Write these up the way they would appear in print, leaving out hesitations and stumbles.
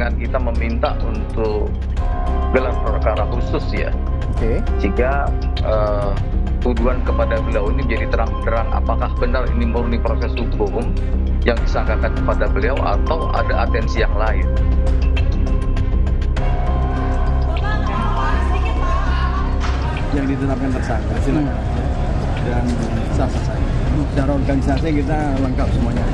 dengan kita meminta untuk gelar perkara khusus ya. Oke. Jika tuduhan kepada beliau ini menjadi terang-terang apakah benar ini murni proses hukum yang disangkakan kepada beliau atau ada atensi yang lain. Yang ditetapkan tersangka silakan dan sah-sah saja. Secara organisasi kita lengkap semuanya.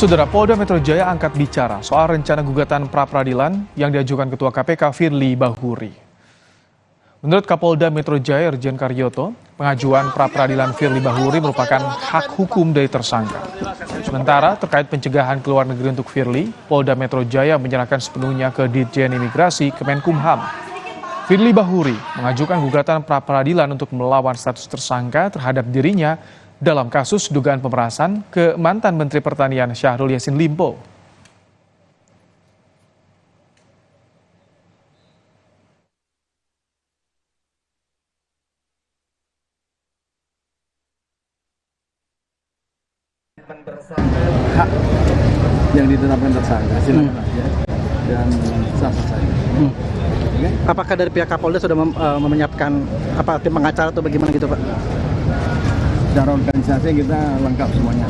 Saudara, Polda Metro Jaya angkat bicara soal rencana gugatan pra-peradilan yang diajukan Ketua KPK Firly Bahuri. Menurut Kapolda Metro Jaya Irjen Karyoto, pengajuan pra-peradilan Firly Bahuri merupakan hak hukum dari tersangka. Sementara terkait pencegahan ke luar negeri untuk Firly, Polda Metro Jaya menyerahkan sepenuhnya ke Ditjen Imigrasi Kemenkumham. Firly Bahuri mengajukan gugatan pra-peradilan untuk melawan status tersangka terhadap dirinya dalam kasus dugaan pemerasan ke mantan Menteri Pertanian Syahrul Yassin Limpo. Hak yang ditetapkan tersangka silakan aja dan sah-sah saja. Oke? Apakah dari pihak Kapolda sudah menyiapkan tim pengacara atau bagaimana gitu, Pak? Secara organisasi kita lengkap semuanya.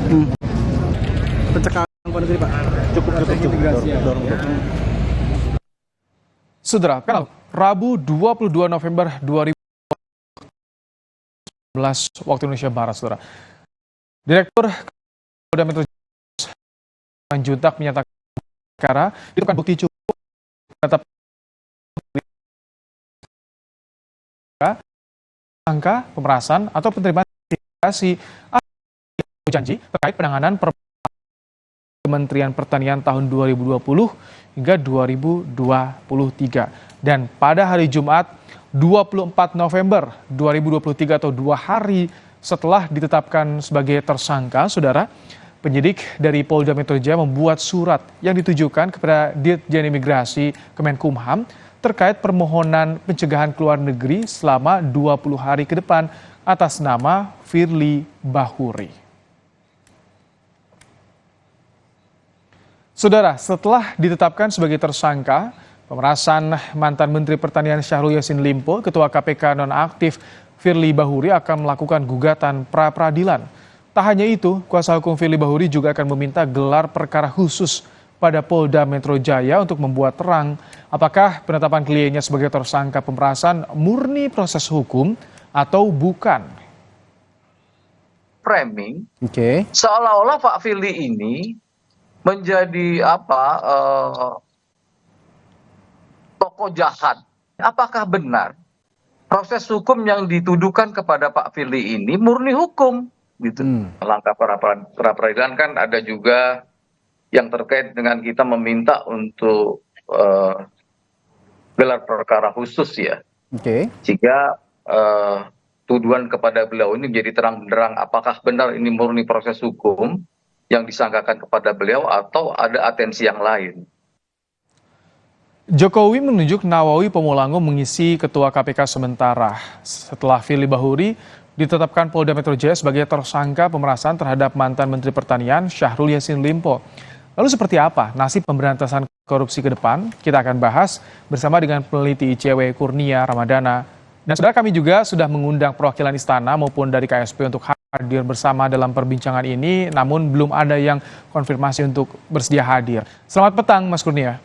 Pencegahan luar negeri, Pak. Cukup. Imigrasi ya. Saudara, Rabu 22 November 2011 waktu Indonesia Barat, saudara. Direktur Polda Metro Jaya Juntak menyatakan perkara itu bukan bukti cukup tetap angka pemerasan atau penerimaan gratifikasi atau janji terkait penanganan Kementerian Pertanian tahun 2020 hingga 2023. Dan pada hari Jumat 24 November 2023 atau 2 hari setelah ditetapkan sebagai tersangka, saudara, penyidik dari Polda Metro Jaya membuat surat yang ditujukan kepada Ditjen Imigrasi Kemenkumham terkait permohonan pencegahan ke luar negeri selama 20 hari ke depan atas nama Firly Bahuri. Saudara, setelah ditetapkan sebagai tersangka pemerasan mantan Menteri Pertanian Syahrul Yassin Limpo, Ketua KPK nonaktif Firly Bahuri akan melakukan gugatan pra-peradilan. Tak hanya itu, kuasa hukum Firly Bahuri juga akan meminta gelar perkara khusus pada Polda Metro Jaya untuk membuat terang apakah penetapan kliennya sebagai tersangka pemerasan murni proses hukum atau bukan. Framing, Oke. seolah-olah Pak Firly ini menjadi tokoh jahat. Apakah benar proses hukum yang dituduhkan kepada Pak Firly ini murni hukum? Gitu. Langkah pra-peradilan kan ada juga yang terkait dengan kita meminta untuk gelar perkara khusus ya. Oke. Jika tuduhan kepada beliau ini menjadi terang-terang apakah benar ini murni proses hukum yang disangkakan kepada beliau atau ada atensi yang lain. Jokowi menunjuk Nawawi Pomolango mengisi Ketua KPK sementara setelah Firly Bahuri ditetapkan Polda Metro Jaya sebagai tersangka pemerasan terhadap mantan Menteri Pertanian Syahrul Yassin Limpo. Lalu seperti apa nasib pemberantasan korupsi ke depan? Kita akan bahas bersama dengan peneliti ICW Kurnia Ramadana. Dan saudara, kami juga sudah mengundang perwakilan istana maupun dari KSP untuk hadir bersama dalam perbincangan ini, namun belum ada yang konfirmasi untuk bersedia hadir. Selamat petang, Mas Kurnia.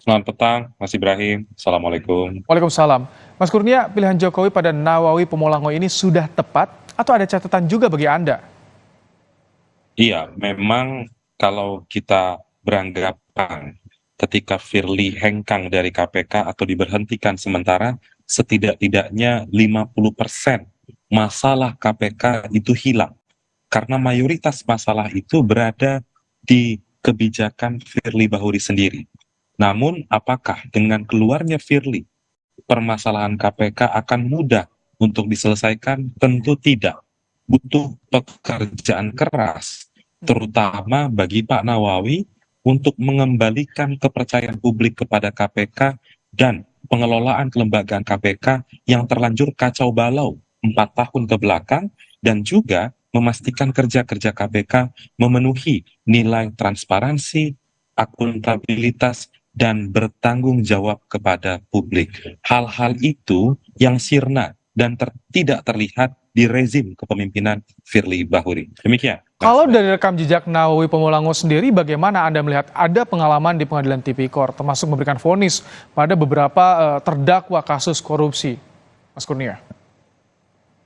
Selamat petang, Mas Ibrahim. Assalamualaikum. Waalaikumsalam. Mas Kurnia, pilihan Jokowi pada Nawawi Pomolango ini sudah tepat atau ada catatan juga bagi Anda? Iya, memang kalau kita beranggapan ketika Firly hengkang dari KPK atau diberhentikan sementara, setidak-tidaknya 50% masalah KPK itu hilang. Karena mayoritas masalah itu berada di kebijakan Firly Bahuri sendiri. Namun apakah dengan keluarnya Firly, permasalahan KPK akan mudah untuk diselesaikan? Tentu tidak. Butuh pekerjaan keras, terutama bagi Pak Nawawi, untuk mengembalikan kepercayaan publik kepada KPK dan pengelolaan kelembagaan KPK yang terlanjur kacau balau 4 tahun ke belakang, dan juga memastikan kerja-kerja KPK memenuhi nilai transparansi, akuntabilitas, dan bertanggung jawab kepada publik. Hal-hal itu yang sirna dan tidak terlihat di rezim kepemimpinan Firly Bahuri. Demikian. Kalau dari rekam jejak Nawawi Pamulango sendiri, bagaimana Anda melihat ada pengalaman di pengadilan tipikor, termasuk memberikan vonis pada beberapa terdakwa kasus korupsi, Mas Kurnia?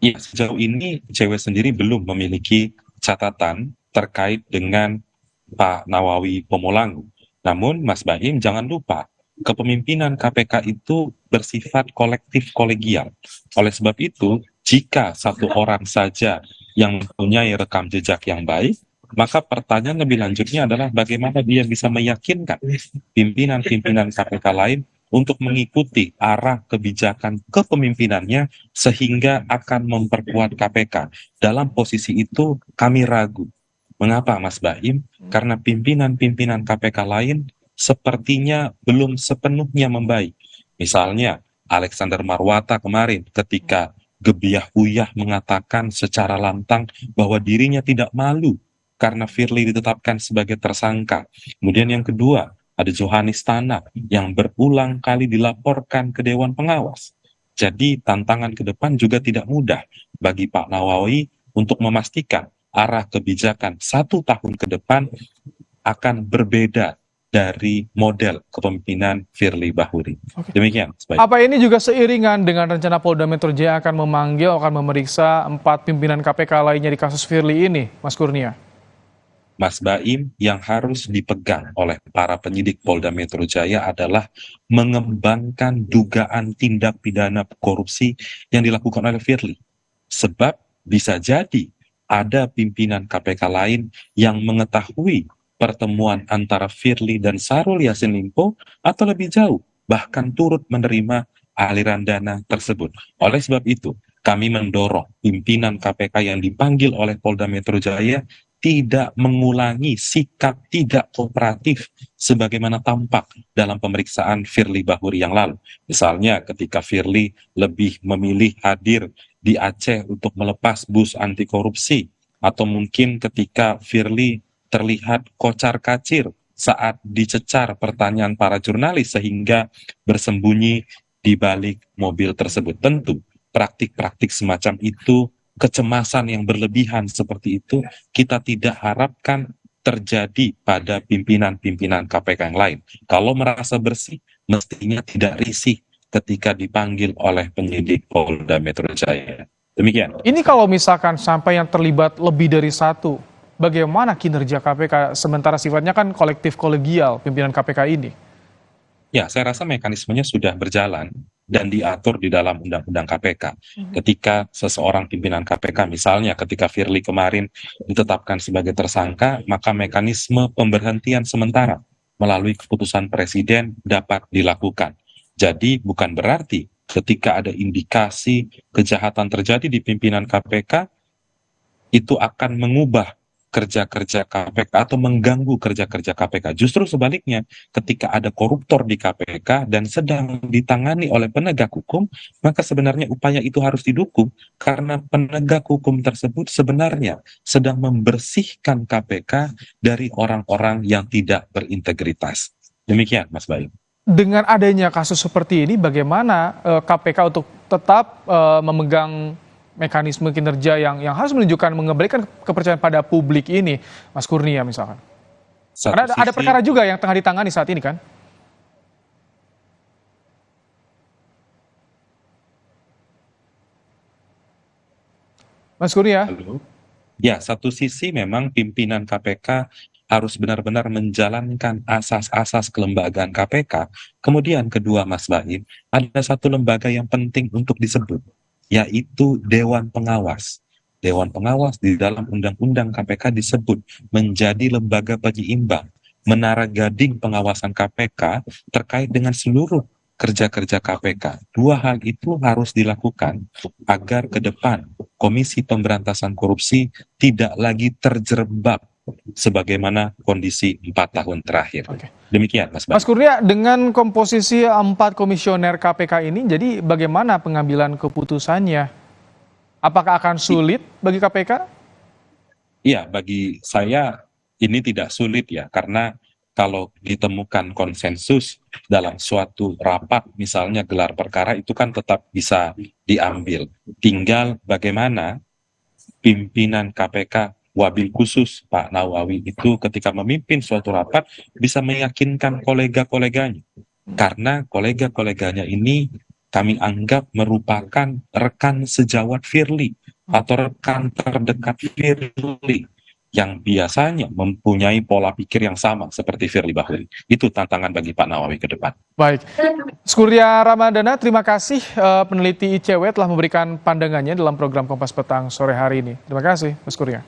Ya, sejauh ini cewek sendiri belum memiliki catatan terkait dengan Pak Nawawi Pamulango. Namun, Mas Baim, jangan lupa, kepemimpinan KPK itu bersifat kolektif kolegial. Oleh sebab itu, jika satu orang saja yang mempunyai rekam jejak yang baik, maka pertanyaan lebih lanjutnya adalah bagaimana dia bisa meyakinkan pimpinan-pimpinan KPK lain untuk mengikuti arah kebijakan kepemimpinannya sehingga akan memperkuat KPK. Dalam posisi itu kami ragu. Mengapa, Mas Baim? Karena pimpinan-pimpinan KPK lain sepertinya belum sepenuhnya membaik. Misalnya Alexander Marwata kemarin ketika gebiah-uyah mengatakan secara lantang bahwa dirinya tidak malu karena Firly ditetapkan sebagai tersangka. Kemudian yang kedua, ada Johanis Tanak yang berulang kali dilaporkan ke Dewan Pengawas. Jadi tantangan ke depan juga tidak mudah bagi Pak Nawawi untuk memastikan arah kebijakan 1 tahun ke depan akan berbeda dari model kepemimpinan Firly Bahuri. Demikian. Apa ini juga seiringan dengan rencana Polda Metro Jaya akan memeriksa 4 pimpinan KPK lainnya di kasus Firly ini, Mas Kurnia? Mas Baim, yang harus dipegang oleh para penyidik Polda Metro Jaya adalah mengembangkan dugaan tindak pidana korupsi yang dilakukan oleh Firly. Sebab bisa jadi ada pimpinan KPK lain yang mengetahui pertemuan antara Firly dan Syahrul Yassin Limpo, atau lebih jauh, bahkan turut menerima aliran dana tersebut. Oleh sebab itu, kami mendorong pimpinan KPK yang dipanggil oleh Polda Metro Jaya tidak mengulangi sikap tidak kooperatif sebagaimana tampak dalam pemeriksaan Firly Bahuri yang lalu. Misalnya ketika Firly lebih memilih hadir di Aceh untuk melepas bus anti korupsi, atau mungkin ketika Firly terlihat kocar-kacir saat dicecar pertanyaan para jurnalis sehingga bersembunyi di balik mobil tersebut. Tentu praktik-praktik semacam itu, kecemasan yang berlebihan seperti itu, kita tidak harapkan terjadi pada pimpinan-pimpinan KPK yang lain. Kalau merasa bersih, mestinya tidak risih ketika dipanggil oleh penyidik Polda Metro Jaya. Demikian. Ini kalau misalkan sampai yang terlibat lebih dari satu, bagaimana kinerja KPK sementara sifatnya kan kolektif kolegial pimpinan KPK ini? Ya, saya rasa mekanismenya sudah berjalan dan diatur di dalam Undang-Undang KPK. Ketika seseorang pimpinan KPK, misalnya ketika Firly kemarin ditetapkan sebagai tersangka, maka mekanisme pemberhentian sementara melalui keputusan Presiden dapat dilakukan. Jadi bukan berarti ketika ada indikasi kejahatan terjadi di pimpinan KPK, itu akan mengubah kerja-kerja KPK atau mengganggu kerja-kerja KPK. Justru sebaliknya, ketika ada koruptor di KPK dan sedang ditangani oleh penegak hukum, maka sebenarnya upaya itu harus didukung karena penegak hukum tersebut sebenarnya sedang membersihkan KPK dari orang-orang yang tidak berintegritas. Demikian, Mas Bayu. Dengan adanya kasus seperti ini, bagaimana KPK untuk tetap memegang mekanisme kinerja yang harus menunjukkan mengembalikan kepercayaan pada publik ini, Mas Kurnia misalkan? Karena ada perkara juga yang tengah ditangani saat ini kan? Mas Kurnia? Halo. Ya, satu sisi memang pimpinan KPK harus benar-benar menjalankan asas-asas kelembagaan KPK. Kemudian kedua, Mas Baim, ada satu lembaga yang penting untuk disebut, yaitu Dewan Pengawas. Dewan Pengawas di dalam Undang-Undang KPK disebut menjadi lembaga penyeimbang, menara gading pengawasan KPK terkait dengan seluruh kerja-kerja KPK. Dua hal itu harus dilakukan agar ke depan Komisi Pemberantasan Korupsi tidak lagi terjerembab sebagaimana kondisi 4 tahun terakhir. Oke. Demikian, Mas Mas Bang. Kurnia, dengan komposisi 4 komisioner KPK ini, jadi bagaimana pengambilan keputusannya? Apakah akan sulit bagi KPK? Iya, bagi saya ini tidak sulit ya, karena kalau ditemukan konsensus dalam suatu rapat, misalnya gelar perkara, itu kan tetap bisa diambil. Tinggal bagaimana pimpinan KPK wabil khusus Pak Nawawi itu ketika memimpin suatu rapat bisa meyakinkan kolega-koleganya. Karena kolega-koleganya ini kami anggap merupakan rekan sejawat Firly atau rekan terdekat Firly yang biasanya mempunyai pola pikir yang sama seperti Firly Bahuri. Itu tantangan bagi Pak Nawawi ke depan. Baik, Surya Ramadana, terima kasih peneliti ICW telah memberikan pandangannya dalam program Kompas Petang sore hari ini. Terima kasih, Mas Kurnia.